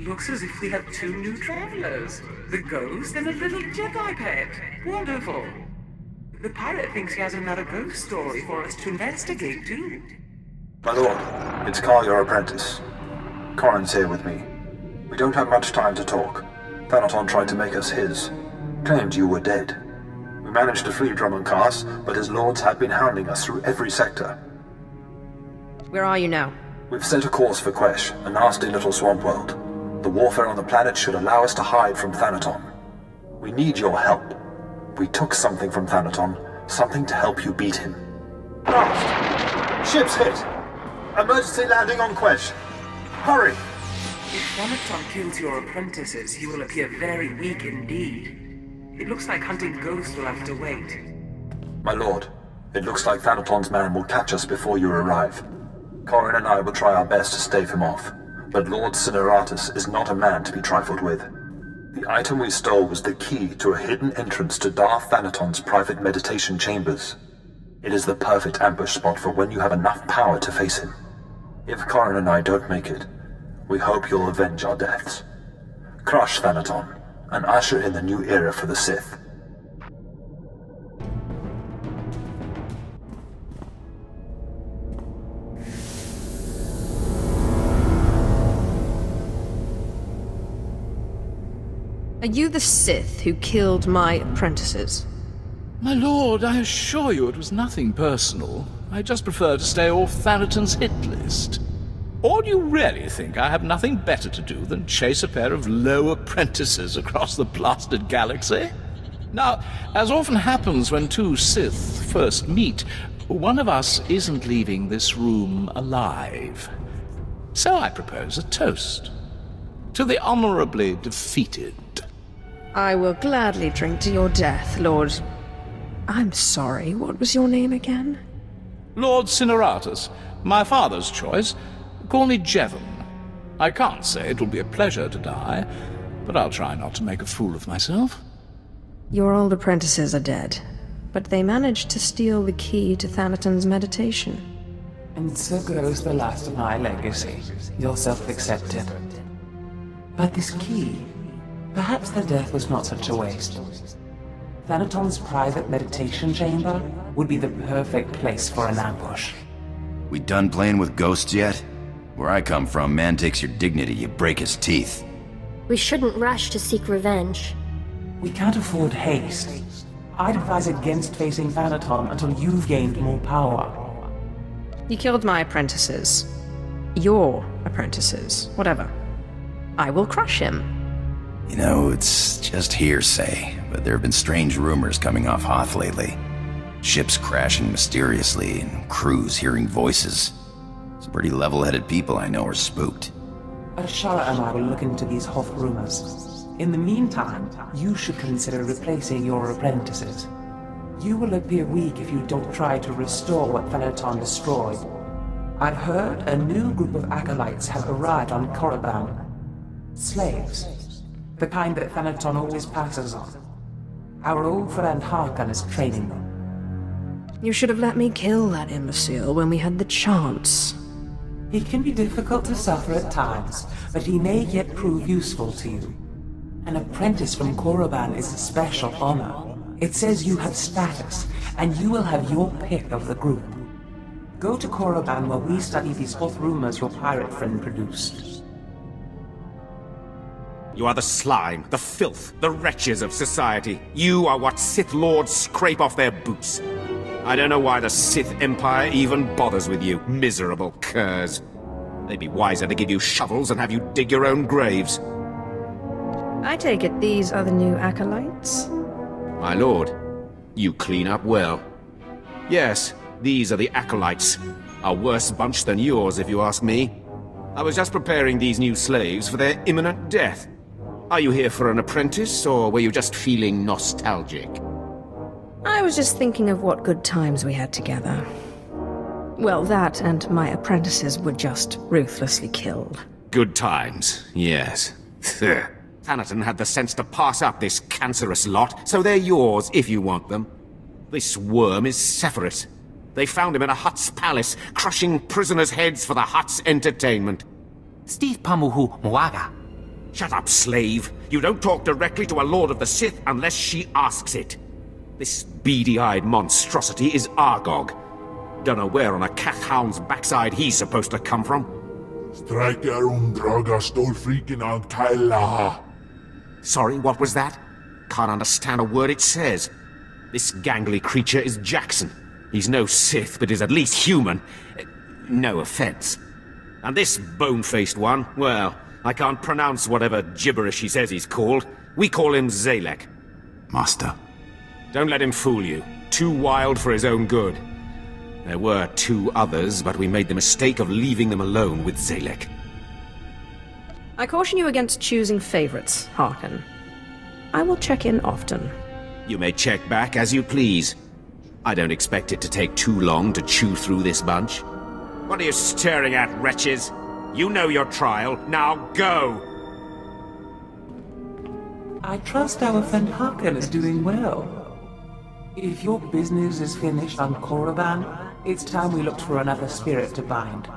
Looks as if we have two new travelers. The ghost and a little Jedi pet. Wonderful. The pirate thinks he has another ghost story for us to investigate, too. My lord, it's Carl, your apprentice. Corrin's here with me. We don't have much time to talk. Thanaton tried to make us his. Claimed you were dead. We managed to free Drummond Cars, but his lords have been hounding us through every sector. Where are you now? We've set a course for Quesh, a nasty little swamp world. The warfare on the planet should allow us to hide from Thanaton. We need your help. We took something from Thanaton, something to help you beat him. Blast! Ship's hit! Emergency landing on Quesh! Hurry! If Thanaton kills your apprentices, he will appear very weak indeed. It looks like hunting ghosts will have to wait. My lord, it looks like Thanaton's man will catch us before you arrive. Corrin and I will try our best to stave him off, but Lord Cineratus is not a man to be trifled with. The item we stole was the key to a hidden entrance to Darth Thanaton's private meditation chambers. It is the perfect ambush spot for when you have enough power to face him. If Corrin and I don't make it, we hope you'll avenge our deaths. Crush Thanaton, and usher in the new era for the Sith. Are you the Sith who killed my apprentices? My lord, I assure you it was nothing personal. I just prefer to stay off Thanaton's hit list. Or do you really think I have nothing better to do than chase a pair of low apprentices across the blasted galaxy? Now, as often happens when two Sith first meet, one of us isn't leaving this room alive. So I propose a toast. To the honorably defeated. I will gladly drink to your death, Lord... I'm sorry, what was your name again? Lord Cineratus, my father's choice. Call me Jevon. I can't say it will be a pleasure to die, but I'll try not to make a fool of myself. Your old apprentices are dead, but they managed to steal the key to Thanaton's meditation. And so goes the last of my legacy, your self-accepted. But this key, perhaps their death was not such a waste. Thanaton's private meditation chamber would be the perfect place for an ambush. We done playing with ghosts yet? Where I come from, man takes your dignity, you break his teeth. We shouldn't rush to seek revenge. We can't afford haste. I'd advise against facing Thanaton until you've gained more power. You killed my apprentices. Your apprentices. Whatever. I will crush him. You know, it's just hearsay, but there have been strange rumors coming off Hoth lately. Ships crashing mysteriously, and crews hearing voices. Some pretty level-headed people I know are spooked. Ashara and I will look into these Hoth rumors. In the meantime, you should consider replacing your apprentices. You will appear weak if you don't try to restore what Thanaton destroyed. I've heard a new group of acolytes have arrived on Korriban. Slaves. The kind that Thanaton always passes on. Our old friend Harkon is training them. You should have let me kill that imbecile when we had the chance. He can be difficult to suffer at times, but he may yet prove useful to you. An apprentice from Korriban is a special honor. It says you have status, and you will have your pick of the group. Go to Korriban while we study these Hoth rumors your pirate friend produced. You are the slime, the filth, the wretches of society. You are what Sith Lords scrape off their boots. I don't know why the Sith Empire even bothers with you, miserable curs. They'd be wiser to give you shovels and have you dig your own graves. I take it these are the new acolytes? My lord, you clean up well. Yes, these are the acolytes. A worse bunch than yours, if you ask me. I was just preparing these new slaves for their imminent death. Are you here for an apprentice, or were you just feeling nostalgic? I was just thinking of what good times we had together. Well, that and my apprentices were just ruthlessly killed. Good times, yes. Thanaton had the sense to pass up this cancerous lot, so they're yours if you want them. This worm is Sephiroth. They found him in a Hutt's palace, crushing prisoners' heads for the Hutt's entertainment. Steve Pamuhu Mwaga. Shut up, slave. You don't talk directly to a Lord of the Sith unless she asks it. This beady-eyed monstrosity is Argog. Don't know where on a cat hound's backside he's supposed to come from. Sorry, what was that? Can't understand a word it says. This gangly creature is Jackson. He's no Sith, but is at least human. No offense. And this bone-faced one, well, I can't pronounce whatever gibberish he says he's called. We call him Twi'lek. Master. Don't let him fool you. Too wild for his own good. There were 2 others, but we made the mistake of leaving them alone with Twi'lek. I caution you against choosing favorites, Harkin. I will check in often. You may check back as you please. I don't expect it to take too long to chew through this bunch. What are you staring at, wretches? You know your trial. Now go! I trust our friend Harkin is doing well. If your business is finished on Korriban, it's time we looked for another spirit to bind.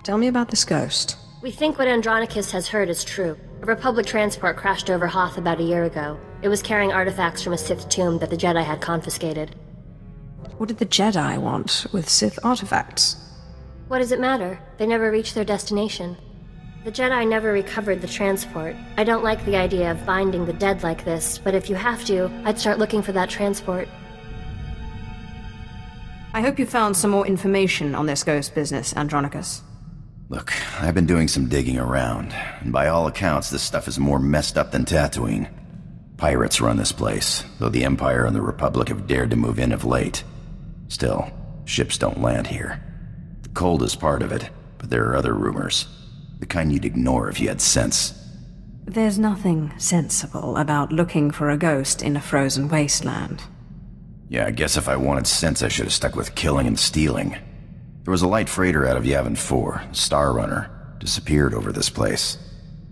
Tell me about this ghost. We think what Andronicus has heard is true. A Republic transport crashed over Hoth about a year ago. It was carrying artifacts from a Sith tomb that the Jedi had confiscated. What did the Jedi want with Sith artifacts? What does it matter? They never reached their destination. The Jedi never recovered the transport. I don't like the idea of binding the dead like this, but if you have to, I'd start looking for that transport. I hope you found some more information on this ghost business, Andronicus. Look, I've been doing some digging around, and by all accounts, this stuff is more messed up than Tatooine. Pirates run this place, though the Empire and the Republic have dared to move in of late. Still, ships don't land here. The cold is part of it, but there are other rumors. The kind you'd ignore if you had sense. There's nothing sensible about looking for a ghost in a frozen wasteland. Yeah, I guess if I wanted sense, I should have stuck with killing and stealing. There was a light freighter out of Yavin 4, Star Runner, disappeared over this place.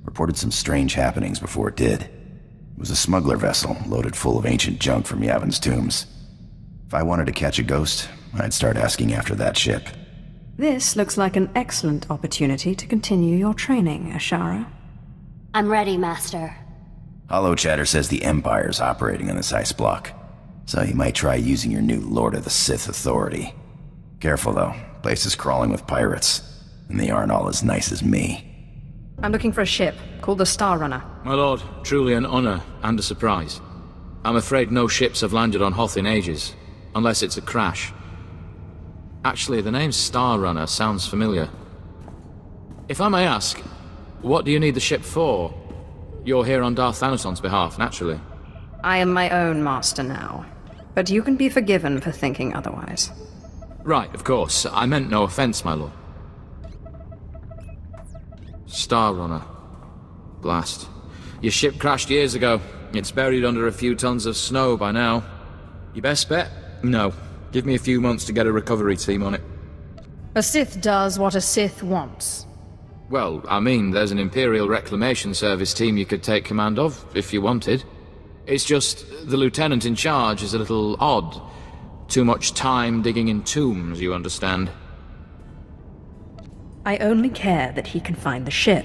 Reported some strange happenings before it did. It was a smuggler vessel, loaded full of ancient junk from Yavin's tombs. If I wanted to catch a ghost, I'd start asking after that ship. This looks like an excellent opportunity to continue your training, Ashara. I'm ready, Master. Hollow Chatter says the Empire's operating on this ice block, so you might try using your new Lord of the Sith authority. Careful, though. Place is crawling with pirates, and they aren't all as nice as me. I'm looking for a ship called the Star Runner. My lord, truly an honor and a surprise. I'm afraid no ships have landed on Hoth in ages, unless it's a crash. Actually, the name Star Runner sounds familiar. If I may ask, what do you need the ship for? You're here on Darth Thanaton's behalf, naturally. I am my own master now, but you can be forgiven for thinking otherwise. Right, of course. I meant no offense, my lord. Star Runner. Blast. Your ship crashed years ago. It's buried under a few tons of snow by now. Your best bet? No. Give me a few months to get a recovery team on it. A Sith does what a Sith wants. Well, I mean, there's an Imperial Reclamation Service team you could take command of, if you wanted. It's just, the lieutenant in charge is a little odd. Too much time digging in tombs, you understand. I only care that he can find the ship.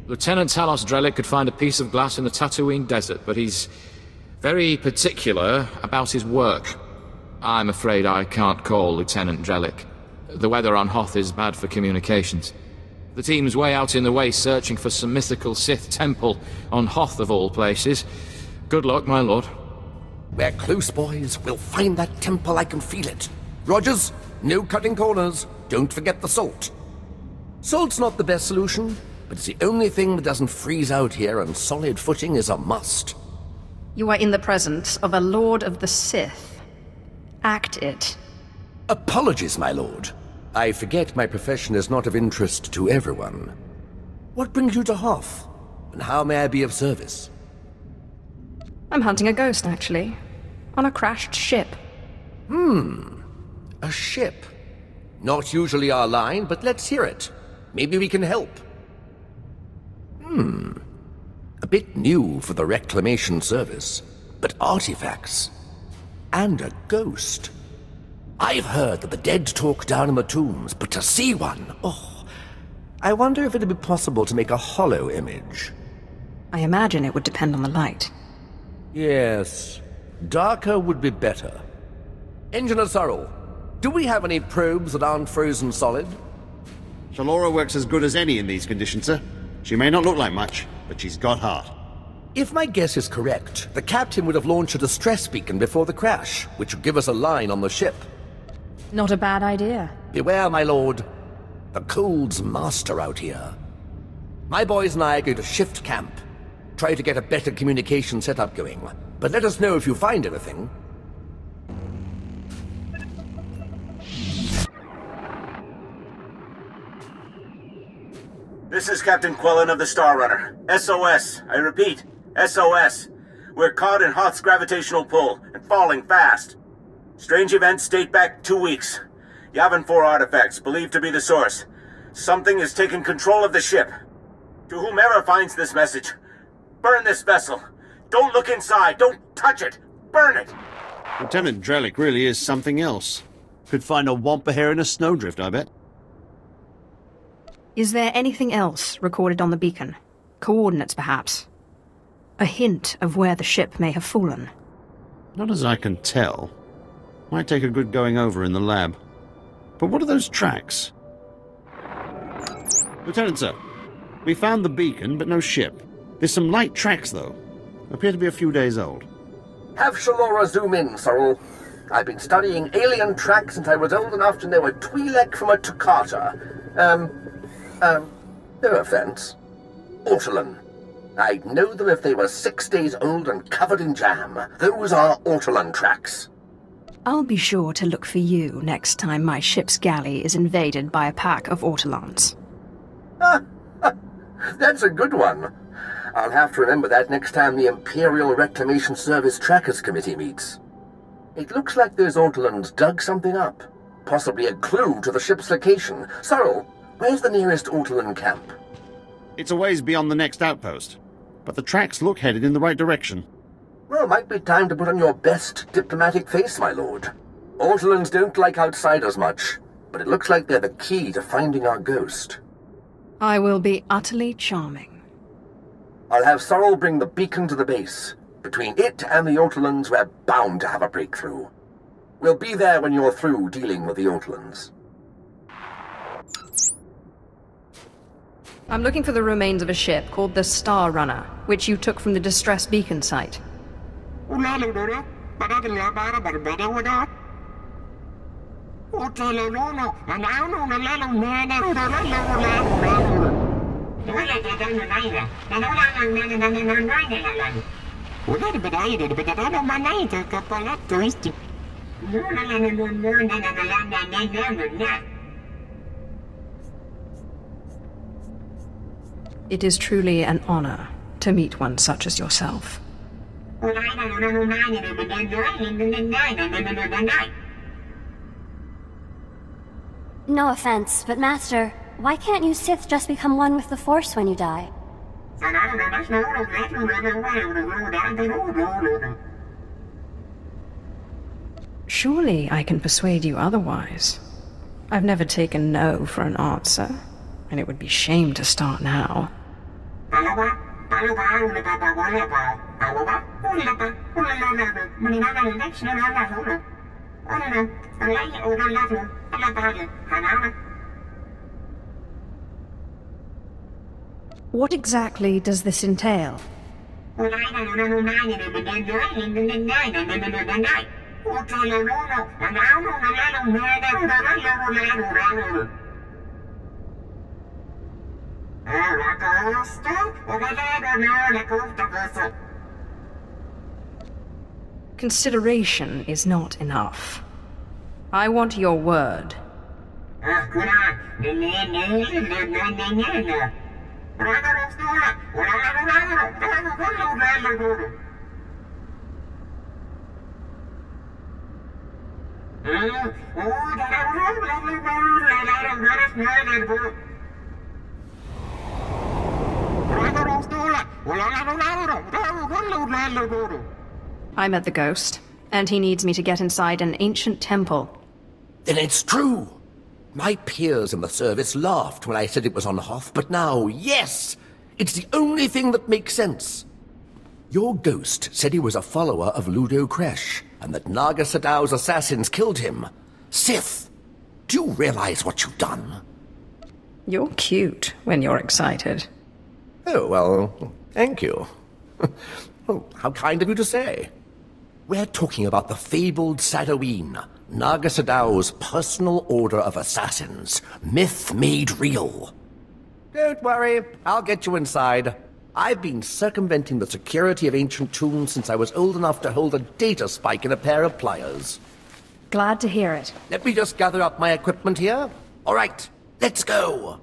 Lieutenant Talos Drellick could find a piece of glass in the Tatooine desert, but he's very particular about his work. I'm afraid I can't call Lieutenant Drellick. The weather on Hoth is bad for communications. The team's way out in the way searching for some mythical Sith temple on Hoth of all places. Good luck, my lord. We're close, boys. We'll find that temple, I can feel it. Rogers, no cutting corners. Don't forget the salt. Salt's not the best solution, but it's the only thing that doesn't freeze out here, and solid footing is a must. You are in the presence of a Lord of the Sith. Act it. Apologies, my lord. I forget my profession is not of interest to everyone. What brings you to Hoth, and how may I be of service? I'm hunting a ghost, actually. On a crashed ship. A ship. Not usually our line, but let's hear it. Maybe we can help. A bit new for the Reclamation Service, but artifacts. And a ghost. I've heard that the dead talk down in the tombs, but to see one, oh. I wonder if it'd be possible to make a hollow image. I imagine it would depend on the light. Yes. Darker would be better. Engineer Sorrel, do we have any probes that aren't frozen solid? Shalora works as good as any in these conditions, sir. She may not look like much, but she's got heart. If my guess is correct, the captain would have launched a distress beacon before the crash, which would give us a line on the ship. Not a bad idea. Beware, my lord. The cold's master out here. My boys and I are going to shift camp. Try to get a better communication setup going. But let us know if you find anything. This is Captain Quellen of the Star Runner. SOS. I repeat, SOS. We're caught in Hoth's gravitational pull and falling fast. Strange events date back 2 weeks. Yavin 4 artifacts, believed to be the source. Something has taken control of the ship. To whomever finds this message, burn this vessel. Don't look inside. Don't touch it. Burn it. Lieutenant Twi'lek really is something else. Could find a wampa hair in a snowdrift, I bet. Is there anything else recorded on the beacon? Coordinates, perhaps? A hint of where the ship may have fallen? Not as I can tell. Might take a good going over in the lab. But what are those tracks? Lieutenant, sir. We found the beacon, but no ship. There's some light tracks, though. Appear to be a few days old. Have Shalora zoom in, Sorrel. I've been studying alien tracks since I was old enough to know a Twi'lek from a Toccata. No offense. Ortolan. I'd know them if they were 6 days old and covered in jam. Those are Ortolan tracks. I'll be sure to look for you next time my ship's galley is invaded by a pack of Ortolans. That's a good one. I'll have to remember that next time the Imperial Reclamation Service Trackers Committee meets. It looks like those Ortolans dug something up. Possibly a clue to the ship's location. Sorrel, where's the nearest Ortolan camp? It's a ways beyond the next outpost, but the tracks look headed in the right direction. Well, might be time to put on your best diplomatic face, my lord. Ortolans don't like outsiders much, but it looks like they're the key to finding our ghost. I will be utterly charming. I'll have Sorrel bring the beacon to the base. Between it and the Ortolans, we're bound to have a breakthrough. We'll be there when you're through dealing with the Ortolans. I'm looking for the remains of a ship called the Star Runner, which you took from the distress beacon site. It is truly an honor to meet one such as yourself. No offense, but Master, why can't you Sith just become one with the Force when you die? Surely I can persuade you otherwise. I've never taken no for an answer, and it would be shame to start now. What exactly does this entail? Consideration is not enough. I want your word. I met the ghost, and he needs me to get inside an ancient temple. Then it's true! My peers in the service laughed when I said it was on Hoth, but now, yes! It's the only thing that makes sense. Your ghost said he was a follower of Ludo Quesh, and that Naga Sadow's assassins killed him. Sith, do you realize what you've done? You're cute when you're excited. Oh, well, thank you. Oh, how kind of you to say. We're talking about the fabled Sadoween, Naga Sadow's personal order of assassins, myth made real. Don't worry, I'll get you inside. I've been circumventing the security of ancient tombs since I was old enough to hold a data spike in a pair of pliers. Glad to hear it. Let me just gather up my equipment here. All right, let's go.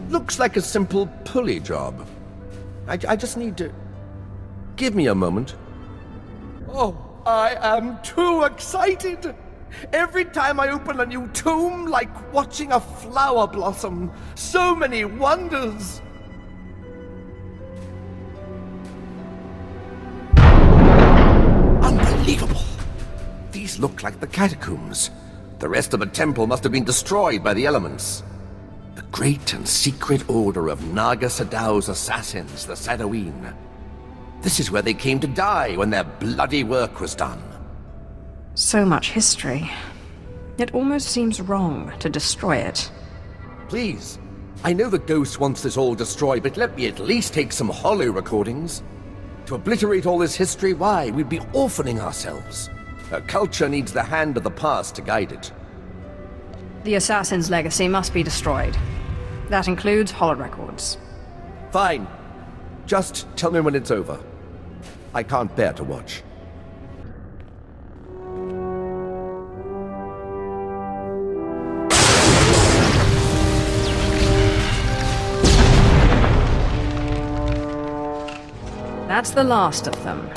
Looks like a simple pulley job. I just need to... Give me a moment. Oh, I am too excited! Every time I open a new tomb, like watching a flower blossom. So many wonders! Unbelievable! These look like the catacombs. The rest of the temple must have been destroyed by the elements. The great and secret order of Naga Sadow's assassins, the Sadoween. This is where they came to die when their bloody work was done. So much history. It almost seems wrong to destroy it. Please, I know the ghost wants this all destroyed, but let me at least take some holo recordings. To obliterate all this history, why, we'd be orphaning ourselves. Our culture needs the hand of the past to guide it. The assassin's legacy must be destroyed. That includes holorecords. Fine. Just tell me when it's over. I can't bear to watch. That's the last of them.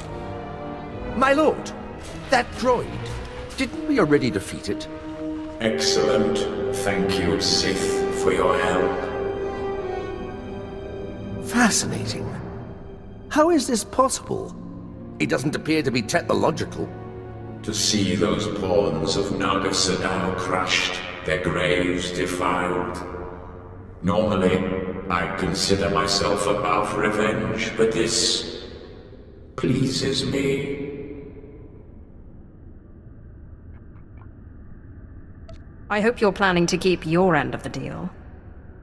My lord, that droid, didn't we already defeat it? Excellent. Thank you, Sith, for your help. Fascinating. How is this possible? It doesn't appear to be technological. To see those pawns of Naga Sadow crushed, their graves defiled. Normally, I'd consider myself above revenge, but this pleases me. I hope you're planning to keep your end of the deal.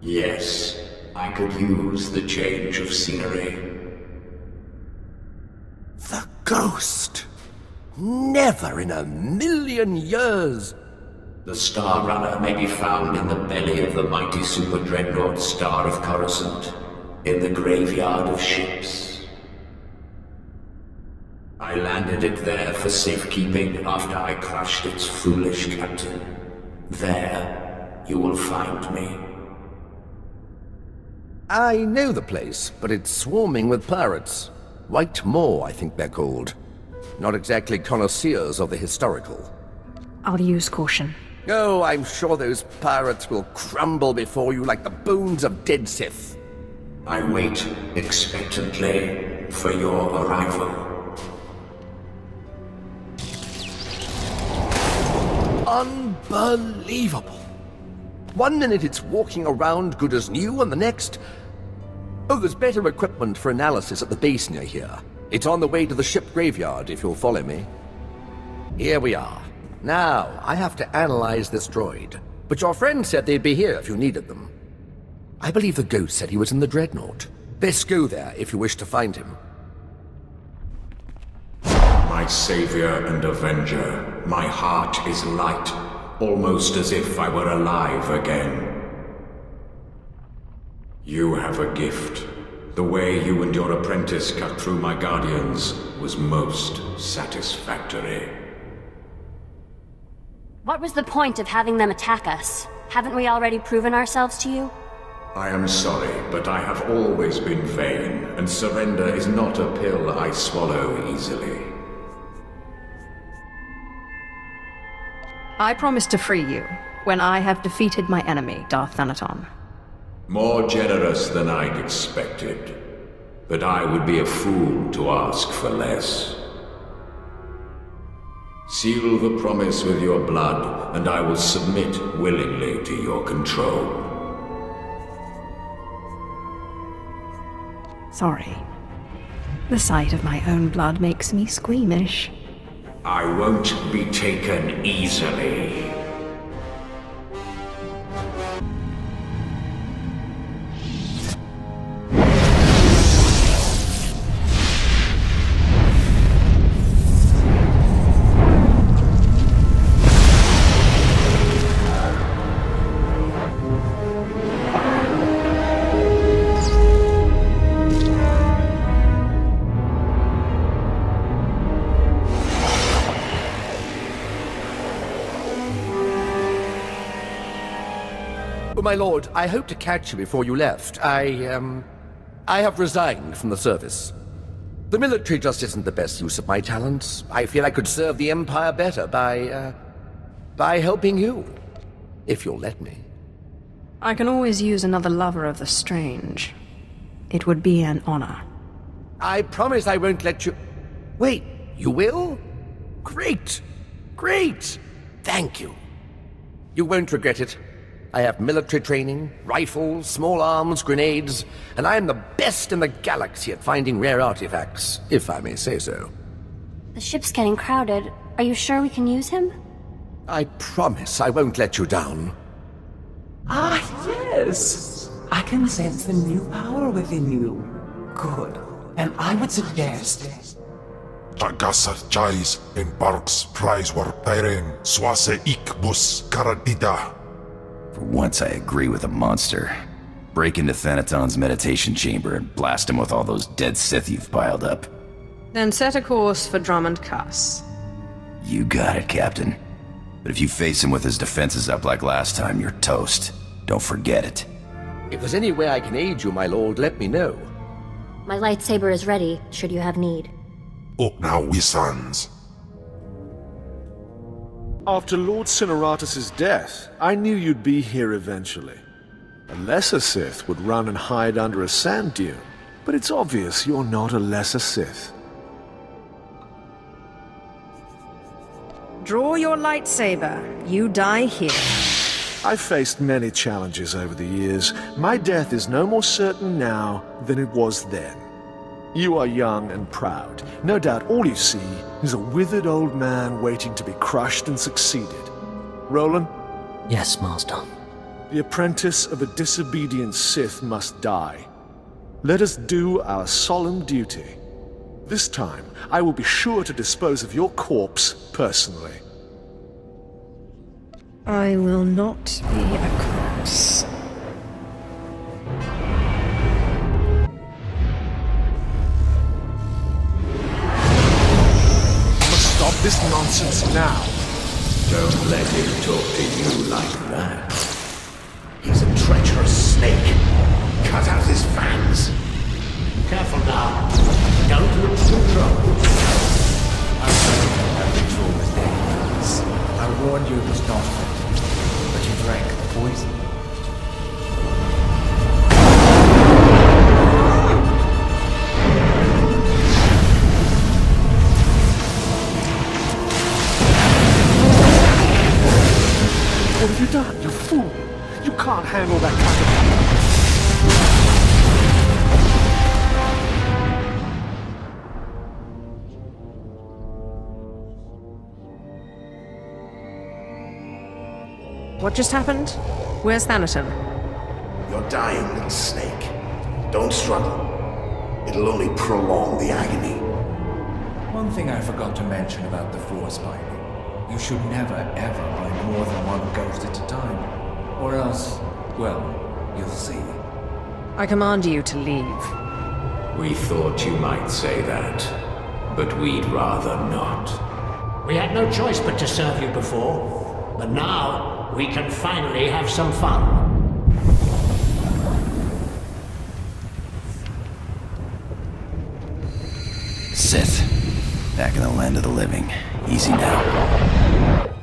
Yes, I could use the change of scenery. The ghost! Never in a million years! The Star Runner may be found in the belly of the mighty super dreadnought Star of Coruscant, in the graveyard of ships. I landed it there for safekeeping after I crushed its foolish captain. There, you will find me. I know the place, but it's swarming with pirates. White Moor, I think they're called. Not exactly connoisseurs of the historical. I'll use caution. Oh, I'm sure those pirates will crumble before you like the bones of dead Sith. I wait expectantly for your arrival. Unbelievable. One minute it's walking around good as new, and the next... Oh, there's better equipment for analysis at the base near here. It's on the way to the ship graveyard, if you'll follow me. Here we are. Now, I have to analyze this droid. But your friend said they'd be here if you needed them. I believe the ghost said he was in the dreadnought. Best go there if you wish to find him. My savior and avenger, my heart is light, almost as if I were alive again. You have a gift. The way you and your apprentice cut through my guardians was most satisfactory. What was the point of having them attack us? Haven't we already proven ourselves to you? I am sorry, but I have always been vain, and surrender is not a pill I swallow easily. I promise to free you when I have defeated my enemy, Darth Thanaton. More generous than I'd expected. But I would be a fool to ask for less. Seal the promise with your blood, and I will submit willingly to your control. Sorry. The sight of my own blood makes me squeamish. I won't be taken easily. My lord, I hoped to catch you before you left. I have resigned from the service. The military just isn't the best use of my talents. I feel I could serve the Empire better by helping you. If you'll let me. I can always use another lover of the strange. It would be an honor. I promise I won't let you... Wait, you will? Great! Great! Thank you. You won't regret it. I have military training, rifles, small arms, grenades, and I am the best in the galaxy at finding rare artifacts, if I may say so. The ship's getting crowded. Are you sure we can use him? I promise I won't let you down. Ah, yes! I can sense the new power within you. Good. And I would suggest... Tagasar Jais in Barks Prize war Tyren Swase Ikbus Karadida. For once I agree with a monster. Break into Thanaton's meditation chamber and blast him with all those dead Sith you've piled up. Then set a course for Drummond Cuss. You got it, Captain. But if you face him with his defenses up like last time, you're toast. Don't forget it. If there's any way I can aid you, my lord, let me know. My lightsaber is ready, should you have need. Up now, we sons. After Lord Cineratus' death, I knew you'd be here eventually. A lesser Sith would run and hide under a sand dune, but it's obvious you're not a lesser Sith. Draw your lightsaber. You die here. I've faced many challenges over the years. My death is no more certain now than it was then. You are young and proud. No doubt all you see is a withered old man waiting to be crushed and succeeded. Roland? Yes, Master. The apprentice of a disobedient Sith must die. Let us do our solemn duty. This time, I will be sure to dispose of your corpse personally. I will not be a corpse. Stop this nonsense now. Don't let him talk to you like that. He's a treacherous snake. Cut out his fangs. Careful now. Don't look too trouble. Our ritual was dangerous. I warned you it was not fit, but you drank the poison. What have you done, you fool? You can't handle that kind of... What just happened? Where's Thanaton? You're dying, little snake. Don't struggle. It'll only prolong the agony. One thing I forgot to mention about the Force binding. You should never, ever bind more than one ghost at a time. Or else, well, you'll see. I command you to leave. We thought you might say that, but we'd rather not. We had no choice but to serve you before, but now we can finally have some fun. Back in the land of the living. Easy now.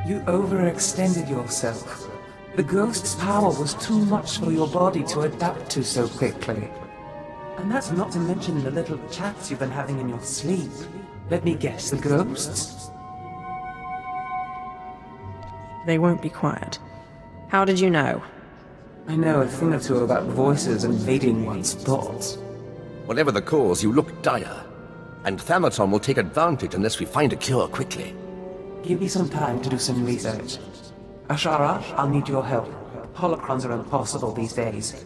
You overextended yourself. The ghost's power was too much for your body to adapt to so quickly. And that's not to mention the little chats you've been having in your sleep. Let me guess, the ghosts? They won't be quiet. How did you know? I know a thing or two about voices invading one's thoughts. Whatever the cause, you look dire. And Thanaton will take advantage unless we find a cure quickly. Give me some time to do some research. Ashara, I'll need your help. Holocrons are impossible these days.